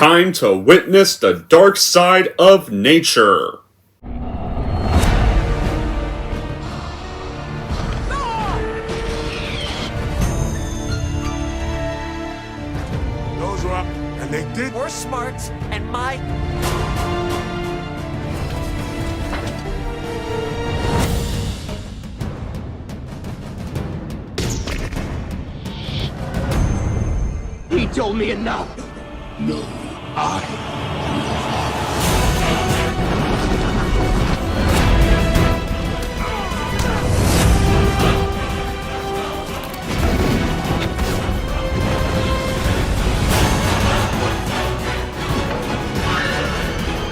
time to witness the dark side of nature. Those were up, and they did. We're smart, and my... He told me enough. No, I.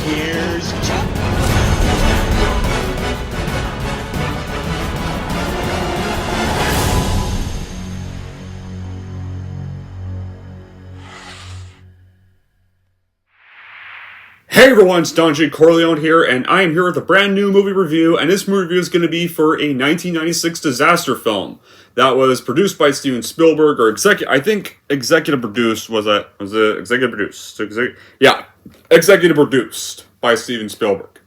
Here's Chuck. Hey everyone, it's Don Corleone here, and I am here with a brand new movie review, and this movie review is going to be for a 1996 disaster film that was produced by Steven Spielberg, or executive produced by Steven Spielberg,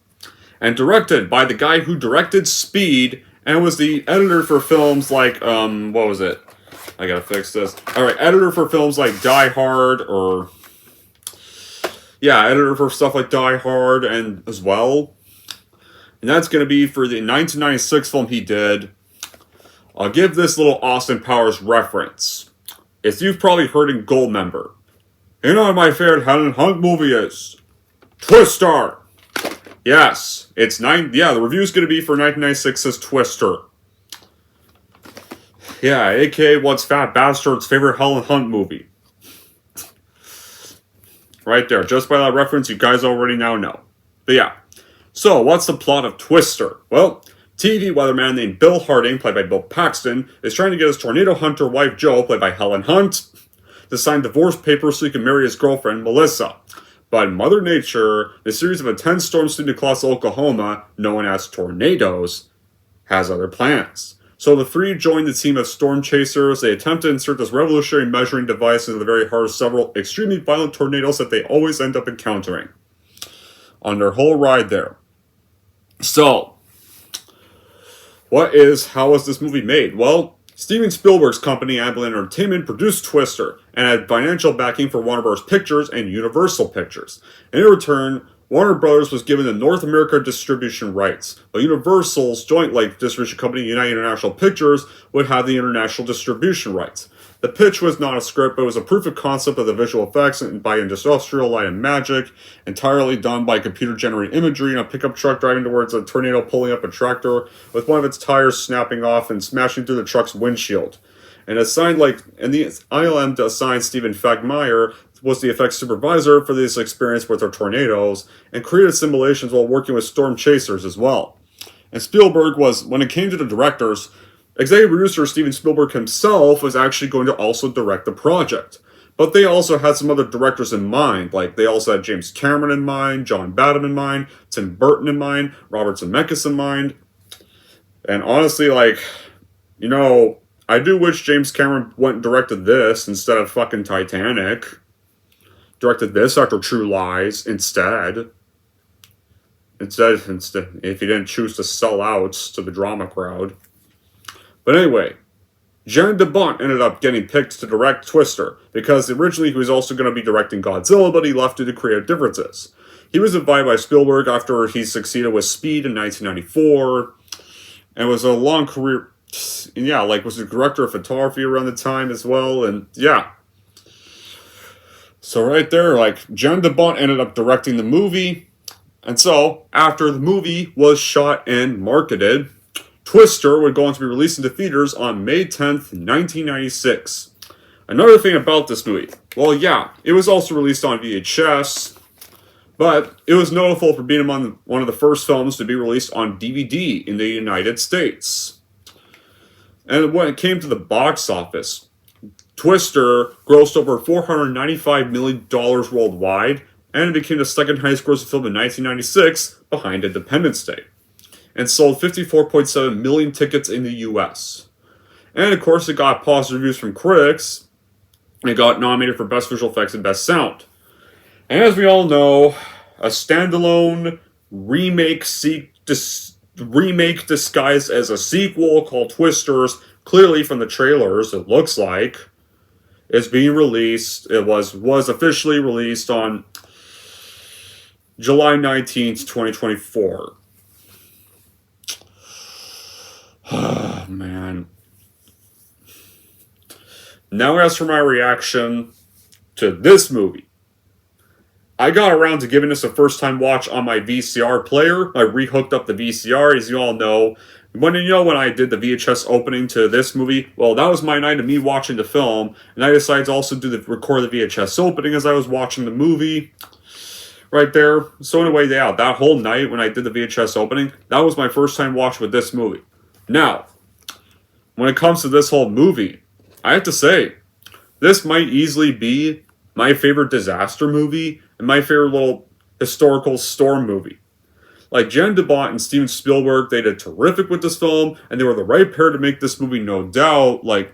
and directed by the guy who directed Speed, and was the editor for films like, what was it? I gotta fix this. Alright, editor for films like Die Hard, or... yeah, editor for stuff like Die Hard and as well. And that's going to be for the 1996 film he did. I'll give this little Austin Powers reference. As you've probably heard in Goldmember. You know what my favorite Helen Hunt movie is? Twister! Yes, the review's going to be for 1996's Twister. Yeah, aka What's Fat Bastard's favorite Helen Hunt movie. Right there. Just by that reference, you guys already now know. But yeah. So, what's the plot of Twister? Well, TV weatherman named Bill Harding, played by Bill Paxton, is trying to get his tornado hunter wife Jo, played by Helen Hunt, to sign divorce papers so he can marry his girlfriend, Melissa. But Mother Nature, a series of intense storms sweeping across Oklahoma, known as tornadoes, has other plans. So the three join the team of storm chasers. They attempt to insert this revolutionary measuring device into the very heart of several extremely violent tornadoes that they always end up encountering on their whole ride there. So, how was this movie made? Well, Steven Spielberg's company, Amblin Entertainment, produced Twister and had financial backing for Warner Bros. Pictures and Universal Pictures. And in return, Warner Brothers was given the North America distribution rights, but Universal's joint distribution company, United International Pictures, would have the international distribution rights. The pitch was not a script, but it was a proof of concept of the visual effects by Industrial Light and Magic, entirely done by computer-generated imagery and a pickup truck driving towards a tornado pulling up a tractor with one of its tires snapping off and smashing through the truck's windshield. And the ILM assigned Stephen Fagmeyer was the effects supervisor for this experience with our tornadoes, and created simulations while working with storm chasers as well. And Spielberg when it came to the directors, executive producer Steven Spielberg himself was actually going to also direct the project. But they also had some other directors in mind, they also had James Cameron in mind, John Badham in mind, Tim Burton in mind, Robert Zemeckis in mind. And honestly, I do wish James Cameron went and directed this instead of fucking Titanic. Directed this after True Lies instead. Instead, if he didn't choose to sell out to the drama crowd. But anyway, Jared DeBont ended up getting picked to direct Twister, because originally he was also going to be directing Godzilla, but he left due to creative differences. He was invited by Spielberg after he succeeded with Speed in 1994, and was a long career, and yeah, was the director of photography around the time as well, and yeah. So right there, Jen DeBont ended up directing the movie. And so, after the movie was shot and marketed, Twister would go on to be released into theaters on May 10th, 1996. Another thing about this movie, well, yeah, it was also released on VHS, but it was notable for being among one of the first films to be released on DVD in the United States. And when it came to the box office, Twister grossed over $495 million worldwide, and it became the second highest grossing film in 1996, behind Independence Day, and sold 54.7 million tickets in the US. And of course, it got positive reviews from critics, and it got nominated for Best Visual Effects and Best Sound. And as we all know, a standalone remake disguised as a sequel called Twisters, clearly from the trailers, it looks like, is being released. It was officially released on July 19th, 2024. Oh, man. Now as for my reaction to this movie. I got around to giving this a first-time watch on my VCR player. I rehooked up the VCR, as you all know. When I did the VHS opening to this movie, well, that was my night of me watching the film, and I decided to also record the VHS opening as I was watching the movie. Right there. So anyway, yeah, that whole night when I did the VHS opening, that was my first time watch with this movie. Now, when it comes to this whole movie, I have to say, this might easily be my favorite disaster movie and my favorite little historical storm movie. Like, Jan DeBont and Steven Spielberg, they did terrific with this film, and they were the right pair to make this movie, no doubt. Like,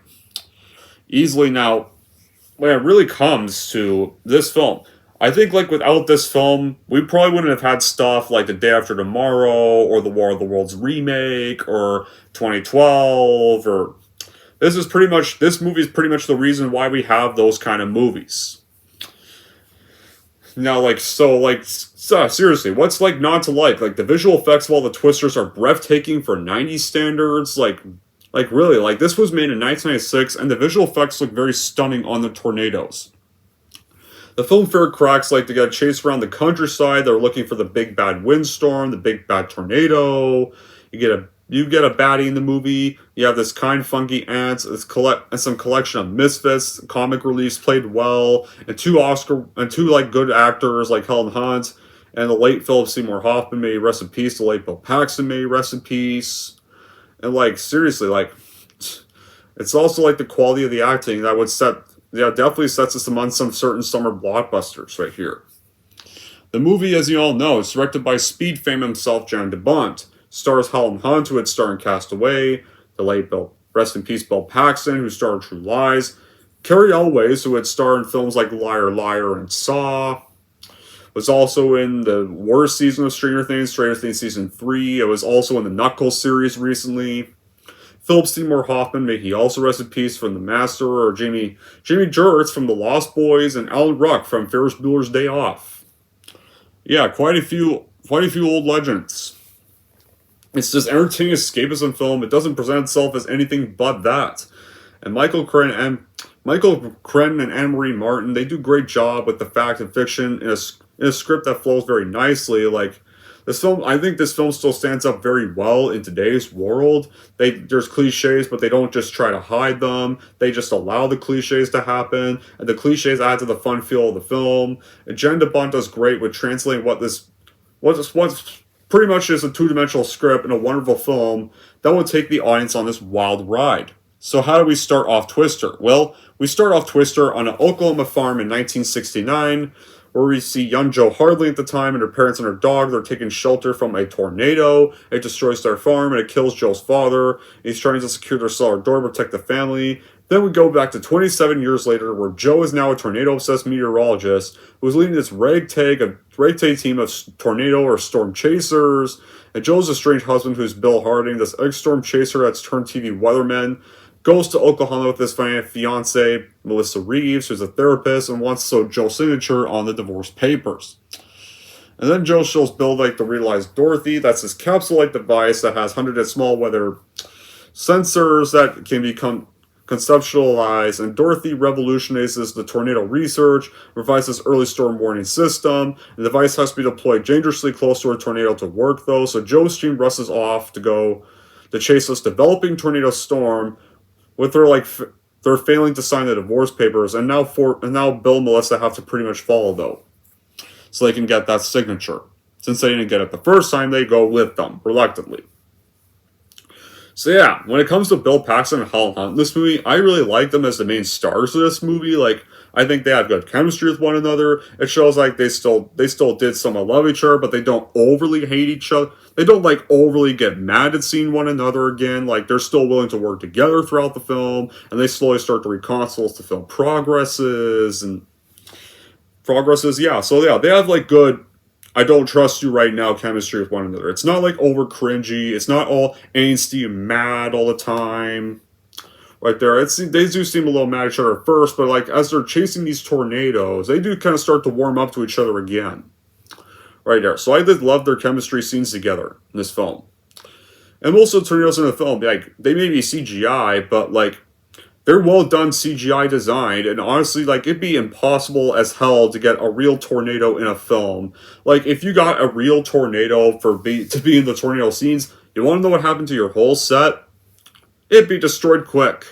easily now, when it really comes to this film, I think, like, without this film, we probably wouldn't have had stuff like The Day After Tomorrow, or the War of the Worlds remake, or 2012, or... This movie is pretty much the reason why we have those kind of movies. Now, seriously, what's, not to like? Like, the visual effects of all the Twisters are breathtaking for 90s standards. Really, this was made in 1996, and the visual effects look very stunning on the tornadoes. The film fair cracks, they got chased around the countryside. They're looking for the big bad windstorm, the big bad tornado. You get a baddie in the movie. You have this kind, funky ants. And some collection of misfits. Comic reliefs played well, and two good actors like Helen Hunt and the late Philip Seymour Hoffman. May he rest in peace. The late Bill Paxton. May he rest in peace. And seriously, it's also the quality of the acting that would definitely sets us among some certain summer blockbusters right here. The movie, as you all know, is directed by Speed fame himself, Jan DeBont. Stars Helen Hunt, who had starred in Castaway, the late rest in peace Bill Paxton, who starred in True Lies, Carrie Elways, who had starred in films like Liar, Liar, and Saw, was also in the worst season of Stranger Things Season 3. It was also in the Knuckles series recently. Philip Seymour Hoffman, may he also rest in peace, from The Master, or Jamie Gertz from The Lost Boys, and Alan Ruck from Ferris Bueller's Day Off. Yeah, quite a few old legends. It's just entertaining escapism film. It doesn't present itself as anything but that. And Michael Crenn and Anne-Marie Martin, they do a great job with the fact and fiction in a script that flows very nicely. I think this film still stands up very well in today's world. There's cliches, but they don't just try to hide them. They just allow the cliches to happen, and the cliches add to the fun feel of the film. And Jen DeBont does great with translating what's pretty much is a two-dimensional script in a wonderful film that will take the audience on this wild ride. So how do we start off Twister? Well, we start off Twister on an Oklahoma farm in 1969, where we see young Joe Hardley at the time and her parents and her dog. They're taking shelter from a tornado. It destroys their farm and it kills Joe's father. He's trying to secure their cellar door to protect the family. Then we go back to 27 years later, where Joe is now a tornado-obsessed meteorologist who's leading this ragtag team of tornado or storm chasers. And Joe's estranged husband, who's Bill Harding, this ex-storm chaser that's turned TV weatherman, goes to Oklahoma with his fiancée, Melissa Reeves, who's a therapist, and wants to sew Joe's signature on the divorce papers. And then Joe shows Bill the realized Dorothy. That's his capsule-like device that has hundreds of small weather sensors that can become conceptualized, and Dorothy revolutionizes the tornado research, provides this early storm warning system. The device has to be deployed dangerously close to a tornado to work, though, so Joe's team rushes off to go to chase this developing tornado storm, with they're failing to sign the divorce papers, and now Bill and Melissa have to pretty much follow, though, so they can get that signature. Since they didn't get it the first time, they go with them, reluctantly. So yeah, when it comes to Bill Paxton and Helen Hunt in this movie, I really like them as the main stars of this movie. I think they have good chemistry with one another. It shows they still did somewhat love each other, but they don't overly hate each other. They don't overly get mad at seeing one another again. They're still willing to work together throughout the film, and they slowly start to reconcile as the film progresses. And Progress is, yeah. So yeah, they have like good I don't trust you right now chemistry with one another. It's not like over cringy. It's not all angsty and mad all the time. Right there, they do seem a little mad at each other at first, but like as they're chasing these tornadoes, they do kind of start to warm up to each other again. Right there. So I did love their chemistry scenes together in this film. And most of the tornadoes in the film, like they may be CGI, but like they're well done CGI designed, and honestly, like, it'd be impossible as hell to get a real tornado in a film. Like, if you got a real tornado to be in the tornado scenes, you want to know what happened to your whole set? It'd be destroyed quick.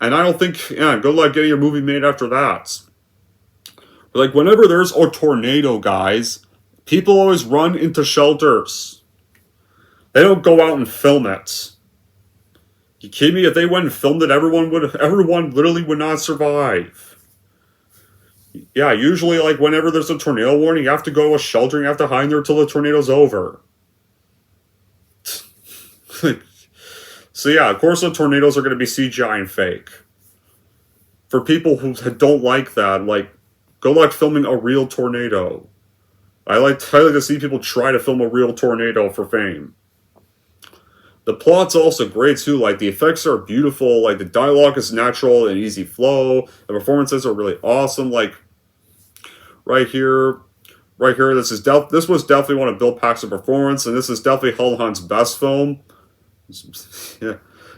And I don't think, yeah, good luck getting your movie made after that. But, like, whenever there's a tornado, guys, people always run into shelters. They don't go out and film it. You kidding me? If they went and filmed it, everyone literally would not survive. Yeah, usually, like, whenever there's a tornado warning, you have to go to a shelter and you have to hide there till the tornado's over. So yeah, of course the tornadoes are going to be CGI and fake. For people who don't like that, like, good luck filming a real tornado. I like to see people try to film a real tornado for fame. The plot's also great too, like the effects are beautiful, like the dialogue is natural and easy flow, the performances are really awesome, like right here, this was definitely one of Bill Paxton's performance, and this is definitely Helen Hunt's best film. Yeah,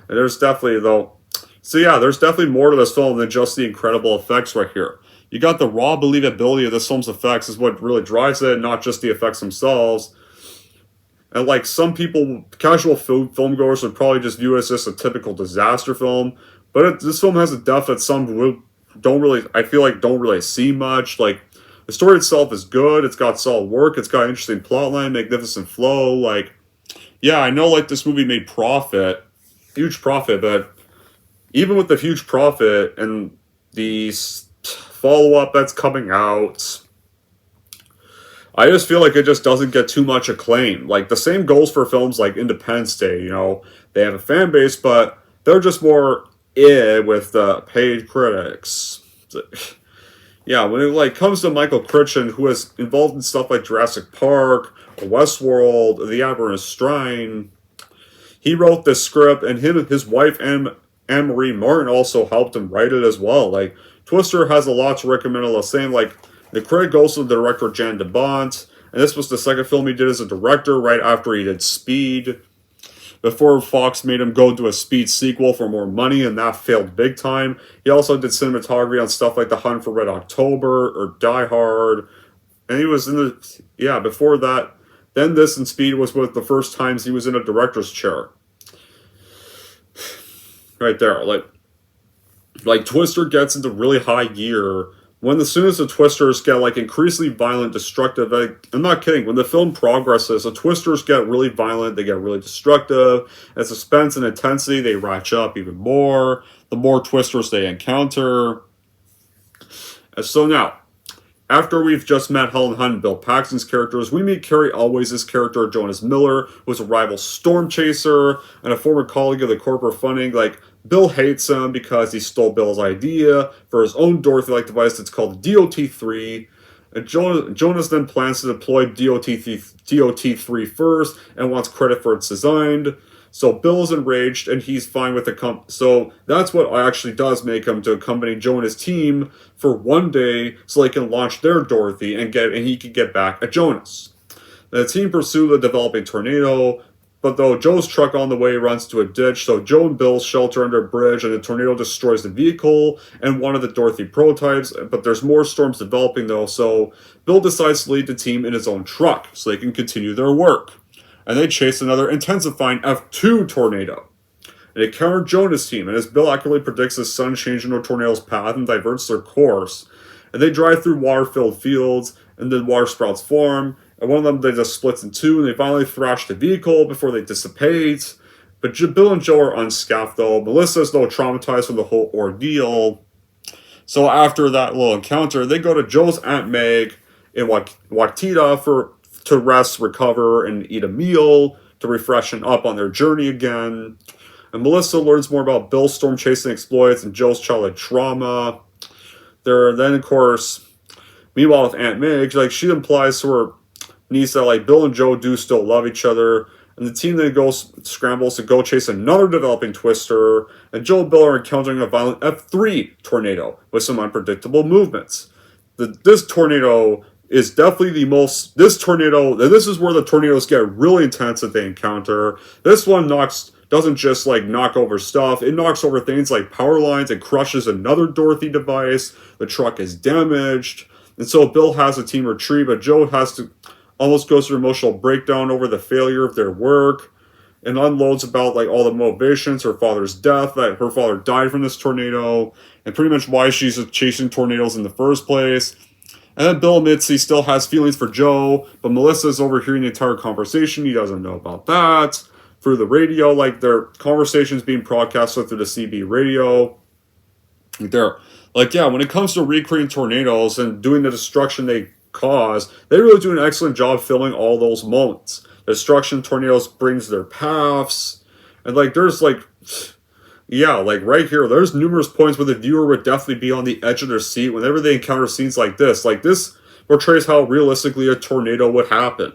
and there's definitely there's definitely more to this film than just the incredible effects right here. You got the raw believability of this film's effects is what really drives it, not just the effects themselves. And like some people, casual filmgoers would probably just view it as just a typical disaster film. But this film has a depth that some don't really see much. Like, the story itself is good. It's got solid work. It's got an interesting plotline, magnificent flow. Like, yeah, I know like this movie made huge profit, but even with the huge profit and the follow-up that's coming out, I just feel like it just doesn't get too much acclaim. Like, the same goes for films like Independence Day, you know. They have a fan base, but they're just more with the paid critics. Yeah, when it like comes to Michael Crichton, who is involved in stuff like Jurassic Park, Westworld, The Avernus Shrine, he wrote this script, and his wife, Anne-Marie Martin, also helped him write it as well. Like, Twister has a lot to recommend, all the same, like, the credit goes to the director Jan de Bont, and this was the second film he did as a director right after he did Speed. Before Fox made him go do a Speed sequel for more money, and that failed big time. He also did cinematography on stuff like The Hunt for Red October or Die Hard. And he was before that, then this and Speed was one of the first times he was in a director's chair. Right there, like Twister gets into really high gear as soon as the Twisters get like increasingly violent, destructive. Like, I'm not kidding. When the film progresses, the Twisters get really violent. They get really destructive. And suspense and intensity, they ratchet up even more. The more Twisters they encounter. And so now, after we've just met Helen Hunt and Bill Paxton's characters, we meet Carrie Elwes' character, Jonas Miller, who is a rival storm chaser and a former colleague of the corporate funding. Like, Bill hates him because he stole Bill's idea for his own Dorothy-like device that's called DOT-3. And Jonas then plans to deploy DOT-3 first and wants credit for its design. So Bill is enraged and he's fine with the so that's what actually does make him to accompany Joe and his team for one day so they can launch their Dorothy and he can get back at Jonas. The team pursue the developing tornado, but though Joe's truck on the way runs into a ditch, so Joe and Bill shelter under a bridge and the tornado destroys the vehicle and one of the Dorothy prototypes, but there's more storms developing though, so Bill decides to lead the team in his own truck so they can continue their work. And they chase another intensifying F2 tornado. And they counter Jonas' team, and as Bill accurately predicts the sun changing a tornado's path and diverts their course, and they drive through water-filled fields, and then water sprouts form, and one of them they just splits in two, and they finally thrash the vehicle before they dissipate. But Bill and Joe are unscathed though. Melissa is though traumatized from the whole ordeal. So after that little encounter, they go to Joe's Aunt Meg in Waitita to rest, recover, and eat a meal to refreshen up on their journey again. And Melissa learns more about Bill's storm chasing exploits and Joe's childhood trauma. Then, of course, Meanwhile, with Aunt Meg, like she implies to her niece that like Bill and Joe do still love each other, and the team then scrambles to go chase another developing twister, and Joe and Bill are encountering a violent F3 tornado with some unpredictable movements. This tornado is definitely the most. This tornado, this is where the tornadoes get really intense that they encounter. This one doesn't just like knock over stuff, it knocks over things like power lines and crushes another Dorothy device. The truck is damaged, and so Bill has the team retreat, but Joe has to almost goes through emotional breakdown over the failure of their work and unloads about like all the motivations, her father's death, that her father died from this tornado, and pretty much why she's chasing tornadoes in the first place. And then Bill admits he still has feelings for Joe, but Melissa's overhearing the entire conversation. He doesn't know about that. Through the radio, like their conversations being broadcasted through the CB radio. When it comes to recreating tornadoes and doing the destruction they cause, they really do an excellent job filming all those moments. The destruction tornadoes brings their paths, and like there's like right here, there's numerous points where the viewer would definitely be on the edge of their seat whenever they encounter scenes like this. Like this portrays how realistically a tornado would happen.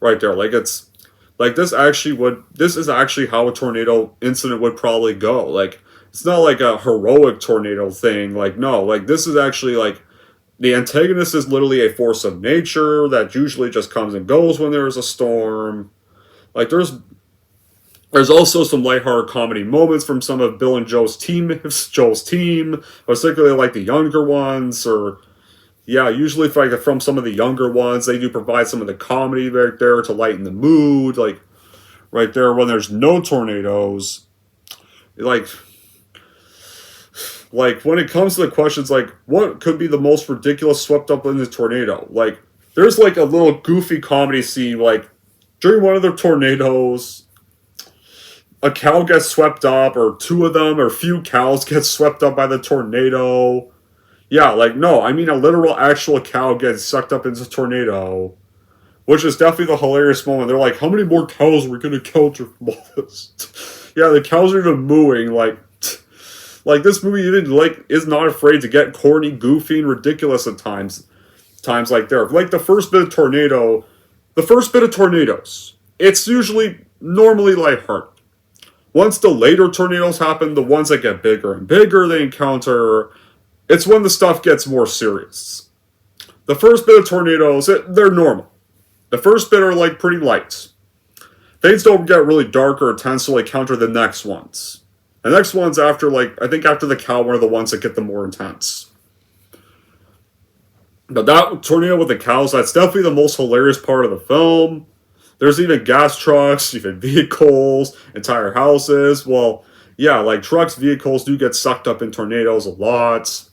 Right there, like it's like this is actually how a tornado incident would probably go. Like it's not like a heroic tornado thing. Like no, like this is actually like the antagonist is literally a force of nature that usually just comes and goes when there is a storm. Like there's also some lighthearted comedy moments from some of Bill and Joe's team, particularly like the younger ones, or usually from some of the younger ones, they do provide some of the comedy right there to lighten the mood. Like right there when there's no tornadoes, like when it comes to the questions like what could be the most ridiculous swept up in the tornado, like there's like a little goofy comedy scene like during one of the tornadoes, a cow gets swept up, or two of them, or a few cows get swept up by the tornado. A literal actual cow gets sucked up into a tornado, which is definitely the hilarious moment. They're like, how many more cows are we going to counter from all this? The cows are even mooing, like this movie even is not afraid to get corny, goofy, and ridiculous at times. Like there, like the first bit of tornadoes, it's usually normally lighthearted. Once the later tornadoes happen, the ones that get bigger and bigger they encounter, it's when the stuff gets more serious. The first bit of tornadoes, they're normal. The first bit are like pretty light. Things don't get really dark or intense until they counter the next ones. The next ones after after the cow one are the ones that get the more intense. But that tornado with the cows, that's definitely the most hilarious part of the film. There's even gas trucks, even vehicles, entire houses. Well, trucks, vehicles do get sucked up in tornadoes a lot.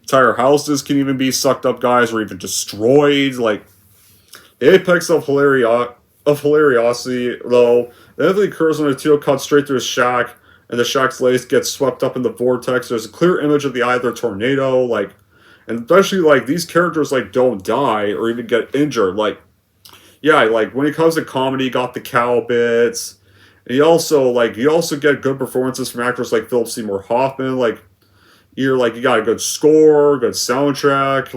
Entire houses can even be sucked up, guys, or even destroyed. Like, the apex of hilariosity, though, definitely occurs when a tornado cuts straight through a shack, and the shack's lace gets swept up in the vortex. There's a clear image of the eye of the tornado, and especially, these characters, don't die or even get injured. When it comes to comedy, you got the cow bits. And you also get good performances from actors like Philip Seymour Hoffman. You got a good score, good soundtrack.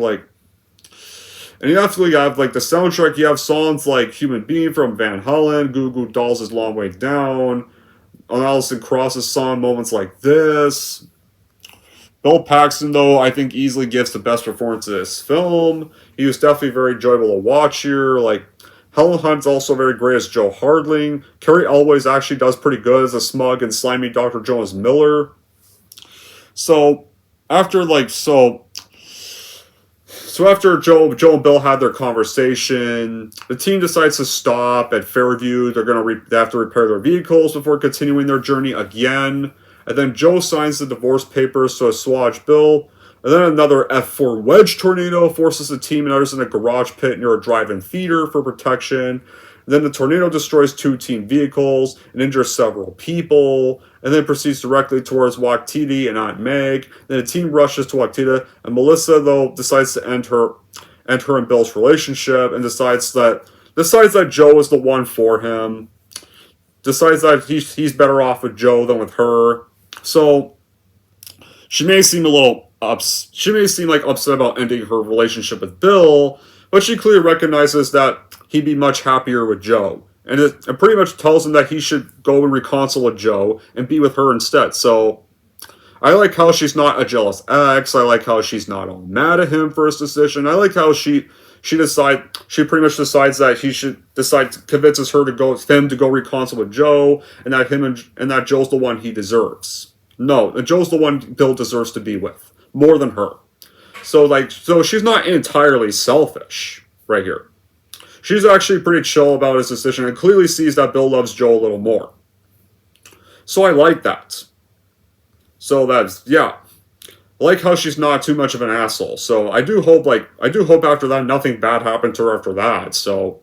And you definitely have, the soundtrack, you have songs like Human Being from Van Halen, Goo Goo Dolls' Long Way Down, on Alison Krauss's song, Moments Like This. Bill Paxton, though, I think easily gives the best performance of this film. He was definitely very enjoyable to watch here. Helen Hunt's also very great as Joe Hardling. Carrie Elway's actually does pretty good as a smug and slimy Dr. Jonas Miller. So, after after Joe and Bill had their conversation, the team decides to stop at Fairview. They have to repair their vehicles before continuing their journey again. And then Joe signs the divorce papers to assuage Bill. And then another F4 wedge tornado forces the team and others in a garage pit near a drive-in theater for protection. And then the tornado destroys 2 team vehicles and injures several people, and then proceeds directly towards Waktiti and Aunt Meg. Then the team rushes to Waktita, and Melissa, though, decides to end her and Bill's relationship, and decides that Joe is the one for him. Decides that he's better off with Joe than with her. So she may seem a little she may seem like upset about ending her relationship with Bill, but she clearly recognizes that he'd be much happier with Joe. And it pretty much tells him that he should go and reconcile with Joe and be with her instead. So I like how she's not a jealous ex. I like how she's not all mad at him for his decision. I like how she pretty much decides that convinces her to go him to go reconcile with Joe, and that Joe's the one he deserves. No, that Joe's the one Bill deserves to be with more than her. So she's not entirely selfish right here. She's actually pretty chill about his decision and clearly sees that Bill loves Joe a little more. So I like that. So that's, yeah. I like how she's not too much of an asshole. So I do hope after that nothing bad happened to her after that. So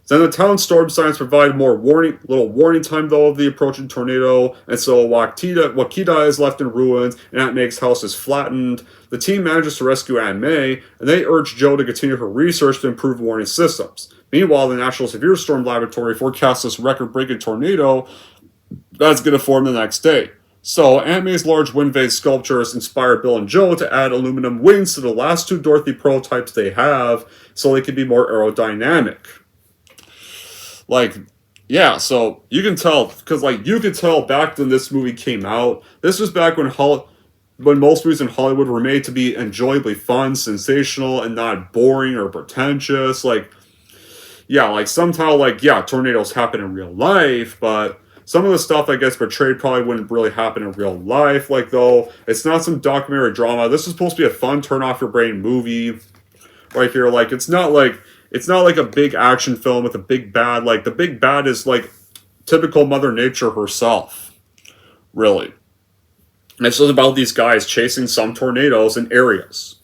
then the town storm signs provide little warning time though of the approaching tornado, and so Wakita is left in ruins, and Aunt May's house is flattened. The team manages to rescue Aunt May, and they urge Joe to continue her research to improve warning systems. Meanwhile, the National Severe Storm Laboratory forecasts this record-breaking tornado that's going to form the next day. So, Aunt May's large wind vane sculptures inspire Bill and Joe to add aluminum wings to the last two Dorothy prototypes they have, so they can be more aerodynamic. Yeah, so you can tell, because you could tell back when this movie came out, this was back when most movies in Hollywood were made to be enjoyably fun, sensational, and not boring or pretentious. Tornadoes happen in real life, but some of the stuff that gets portrayed probably wouldn't really happen in real life. Though, it's not some documentary drama. This is supposed to be a fun, turn-off-your-brain movie right here. It's not like a big action film with a big bad. The big bad is typical Mother Nature herself, really. And it's just about these guys chasing some tornadoes in areas,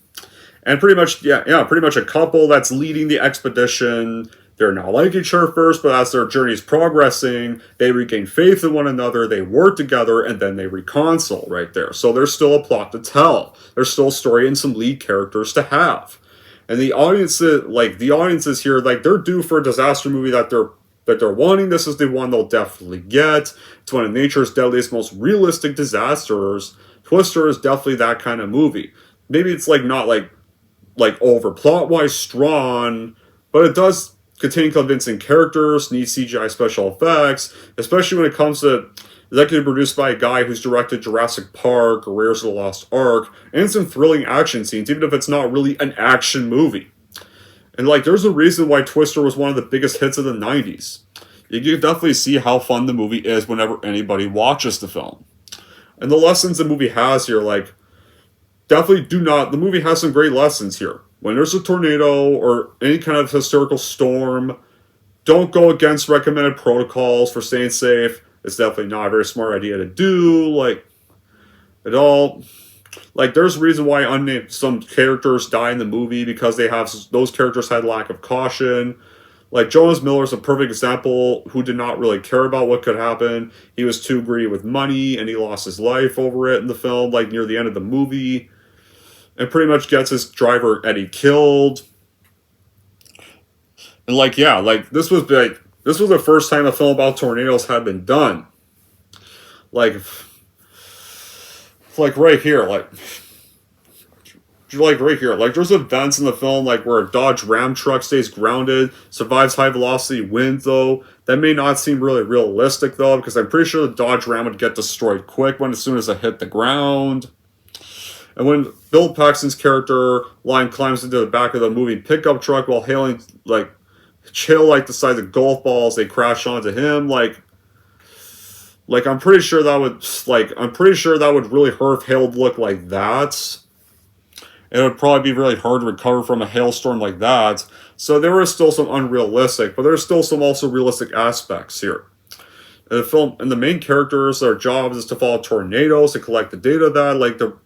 and pretty much a couple that's leading the expedition. They're not like each other first, but as their journey's progressing, they regain faith in one another, they work together, and then they reconcile right there. So there's still a plot to tell. There's still a story and some lead characters to have. And the audiences here, they're due for a disaster movie that they're wanting. This is the one they'll definitely get. It's one of nature's deadliest, most realistic disasters. Twister is definitely that kind of movie. Maybe it's not over plot-wise strong, but it does contain convincing characters, neat CGI special effects, especially when it comes to executive produced by a guy who's directed Jurassic Park, Raiders of the Lost Ark, and some thrilling action scenes, even if it's not really an action movie. And there's a reason why Twister was one of the biggest hits of the 90s. You can definitely see how fun the movie is whenever anybody watches the film. And the lessons the movie has here, the movie has some great lessons here. When there's a tornado or any kind of hysterical storm, don't go against recommended protocols for staying safe. It's definitely not a very smart idea to do, at all. There's a reason why some characters die in the movie, because those characters had lack of caution. Jonas Miller's a perfect example who did not really care about what could happen. He was too greedy with money, and he lost his life over it in the film, near the end of the movie. And pretty much gets his driver Eddie killed. And this was the first time a film about tornadoes had been done. Right here, there's events in the film where a Dodge Ram truck stays grounded, survives high velocity winds though. That may not seem really realistic though, because I'm pretty sure the Dodge Ram would get destroyed quick as soon as it hit the ground. And when Bill Paxton's character Lime climbs into the back of the moving pickup truck while hailing chill the size of golf balls, they crash onto him. I'm pretty sure that would really hurt if hail looked like that. It would probably be really hard to recover from a hailstorm like that. So there is still some unrealistic, but there's still some also realistic aspects here. In the film, and the main characters, their jobs is to follow tornadoes, to collect the data of that.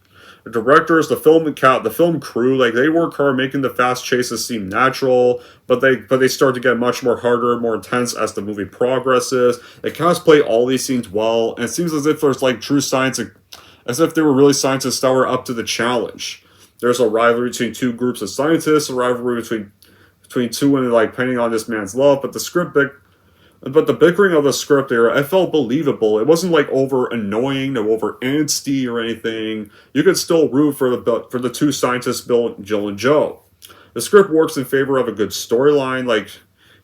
The directors, the film crew, they work hard making the fast chases seem natural, but they start to get much more harder and more intense as the movie progresses. They cast play all these scenes well, and it seems as if there's true science, as if they were really scientists that were up to the challenge. There's a rivalry between two groups of scientists, a rivalry between two women, depending on this man's love, but the script But the bickering of the script there, I felt believable. It wasn't like over annoying or over angsty or anything. You could still root for the two scientists, Bill, Jill, and Joe. The script works in favor of a good storyline. Like,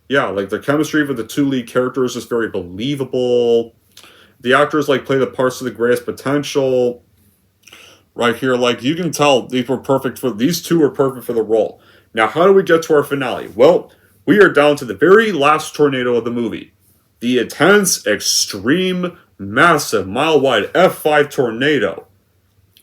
yeah, like the chemistry for the two lead characters is very believable. The actors like play the parts to the greatest potential. Right here, like you can tell these two were perfect for the role. Now, how do we get to our finale? Well, we are down to the very last tornado of the movie. The intense, extreme, massive, mile-wide F5 tornado,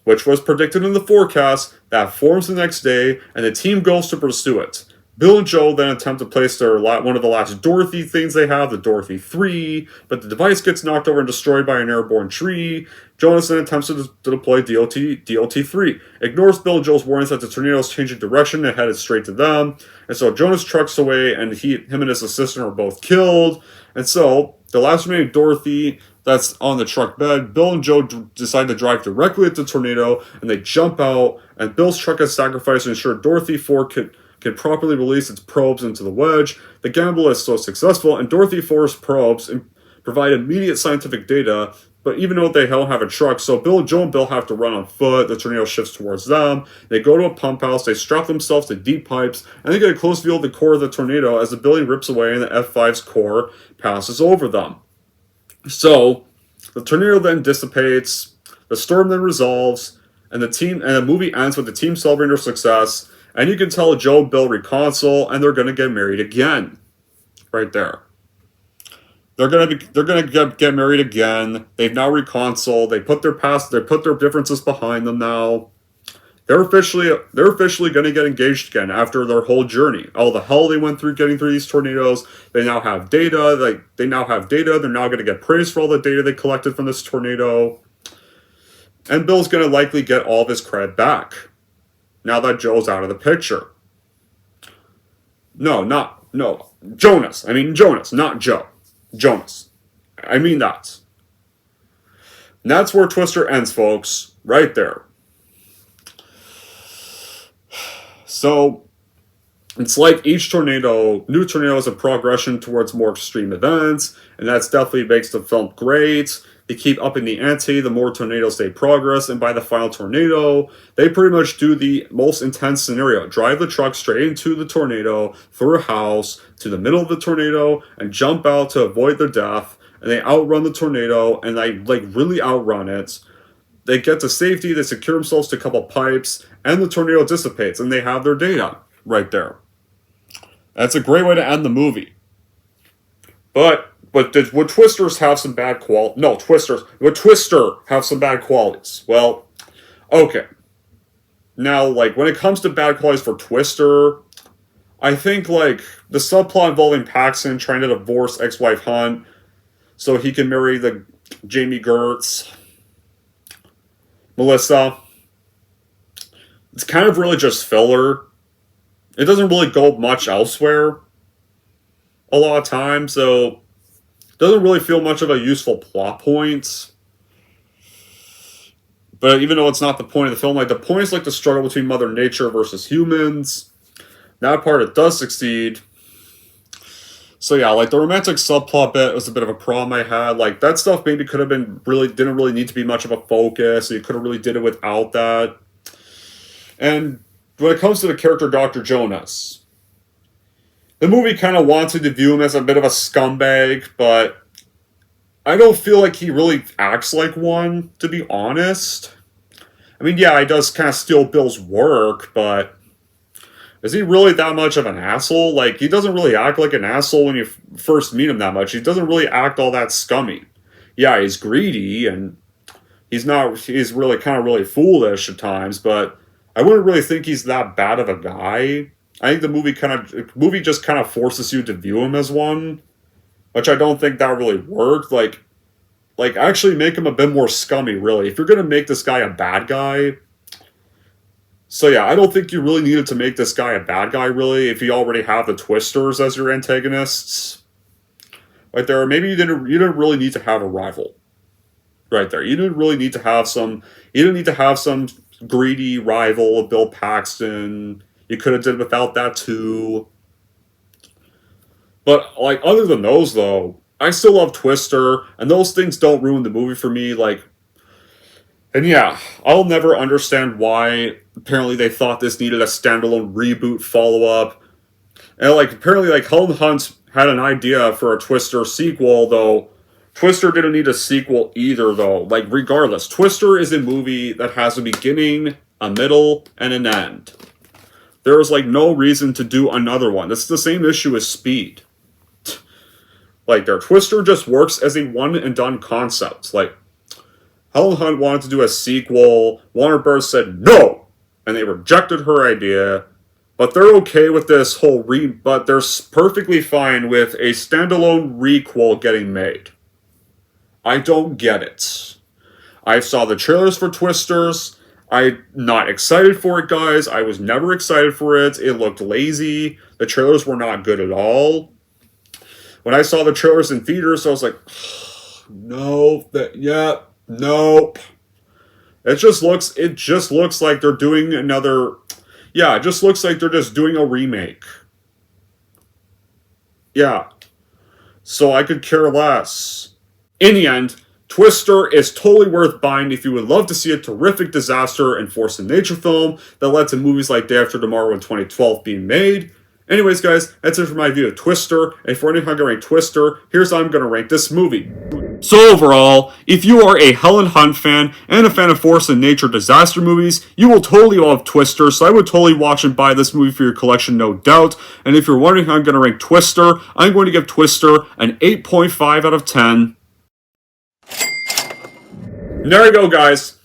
which was predicted in the forecast, that forms the next day, and the team goes to pursue it. Bill and Joe then attempt to place one of the last Dorothy things they have, the Dorothy 3, but the device gets knocked over and destroyed by an airborne tree. Jonas then attempts to deploy DOT-3, ignores Bill and Joe's warnings that the tornado is changing direction and headed straight to them, and so Jonas trucks away, and him and his assistant are both killed. And so, the last remaining Dorothy that's on the truck bed, Bill and Joe decide to drive directly at the tornado, and they jump out, and Bill's truck is sacrificed to ensure Dorothy 4 can properly release its probes into the wedge. The gamble is so successful, and Dorothy 4's probes provide immediate scientific data, but even though they don't have a truck, so Joe and Bill have to run on foot. The tornado shifts towards them. They go to a pump house, they strap themselves to deep pipes, and they get a close view of the core of the tornado as the building rips away and the F5's core passes over them. So, the tornado then dissipates, the storm then resolves, and the movie ends with the team celebrating their success. And you can tell Joe and Bill reconcile, and they're gonna get married again, right there. They're gonna get married again. They've now reconciled. They put their differences behind them now. They're officially gonna get engaged again after their whole journey. All the hell they went through getting through these tornadoes. They now have data. They now have data. They're now gonna get praised for all the data they collected from this tornado. And Bill's gonna likely get all of his cred back now that Joe's out of the picture. Jonas. I mean Jonas, not Joe. Jonas. I mean that. And that's where Twister ends, folks. Right there. So, it's like each new tornado is a progression towards more extreme events, and that's definitely makes the film great. They keep upping the ante the more tornadoes they progress, and by the final tornado, they pretty much do the most intense scenario. Drive the truck straight into the tornado, through a house, to the middle of the tornado, and jump out to avoid their death, and they outrun the tornado, and they really outrun it. They get to safety, they secure themselves to a couple pipes, and the tornado dissipates, and they have their data right there. That's a great way to end the movie. But would Twisters have some bad qualities? No, would Twister have some bad qualities? Well, okay. Now, when it comes to bad qualities for Twister, I think, the subplot involving Paxton trying to divorce ex-wife Hunt so he can marry the Jamie Gertz, Melissa, it's kind of really just filler. It doesn't really go much elsewhere a lot of times, so it doesn't really feel much of a useful plot point. But even though it's not the point of the film, the point is the struggle between Mother Nature versus humans. That part it does succeed. So yeah, the romantic subplot bit was a bit of a problem I had. That stuff maybe could have been didn't really need to be much of a focus. You could have really did it without that. And when it comes to the character Dr. Jonas, the movie kind of wanted to view him as a bit of a scumbag, but I don't feel like he really acts like one, to be honest. I mean, yeah, he does kind of steal Bill's work, but is he really that much of an asshole? He doesn't really act like an asshole when you first meet him that much. He doesn't really act all that scummy. Yeah, he's greedy, and he's really kind of really foolish at times, but I wouldn't really think he's that bad of a guy. I think the movie just kind of forces you to view him as one, which I don't think that really worked. Actually make him a bit more scummy, really. If you're going to make this guy a bad guy... So yeah, I don't think you really needed to make this guy a bad guy, really, if you already have the Twisters as your antagonists. Right there, maybe you didn't really need to have a rival. Right there. You didn't really need to have some greedy rival of Bill Paxton. You could have did without that too. But other than those though, I still love Twister, and those things don't ruin the movie for me. Like, and yeah, I'll never understand why. Apparently, they thought this needed a standalone reboot follow-up. And like, apparently, like, Helen Hunt had an idea for a Twister sequel, though Twister didn't need a sequel either, though. Like, regardless, Twister is a movie that has a beginning, a middle, and an end. There was, like, no reason to do another one. That's the same issue as Speed. Like, their Twister just works as a one-and-done concept. Like, Helen Hunt wanted to do a sequel. Warner Bros. Said no! And they rejected her idea. But they're okay with this whole but they're perfectly fine with a standalone requel getting made. I don't get it. I saw the trailers for Twisters. I'm not excited for it, guys. I was never excited for it. It looked lazy. The trailers were not good at all. When I saw the trailers in theaters, I was like, no, nope. It just looks like they're doing another. Yeah, it just looks like they're just doing a remake. Yeah. So I could care less. In the end, Twister is totally worth buying if you would love to see a terrific disaster and force in nature film that led to movies like Day After Tomorrow in 2012 being made. Anyways, guys, that's it for my view of Twister. And for anyone who can rank Twister, here's how I'm going to rank this movie. So overall, if you are a Helen Hunt fan and a fan of force and nature disaster movies, you will totally love Twister, so I would totally watch and buy this movie for your collection, no doubt. And if you're wondering how I'm going to rank Twister, I'm going to give Twister an 8.5 out of 10. And there you go, guys.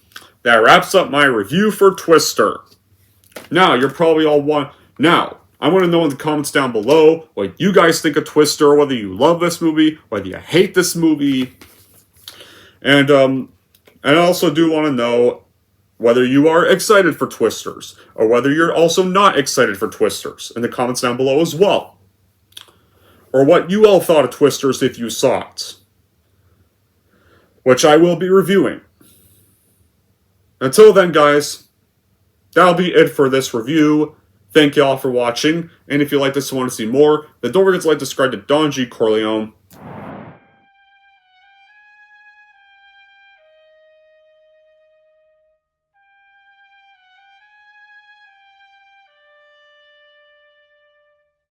That wraps up my review for Twister. Now, you're probably all Now, I want to know in the comments down below what you guys think of Twister, whether you love this movie, whether you hate this movie. And I also do want to know whether you are excited for Twisters, or whether you're also not excited for Twisters in the comments down below as well. Or what you all thought of Twisters if you saw it, which I will be reviewing. Until then, guys, that'll be it for this review. Thank y'all for watching, and if you like this and want to see more, then don't forget to like, subscribe to Don G. Corleone.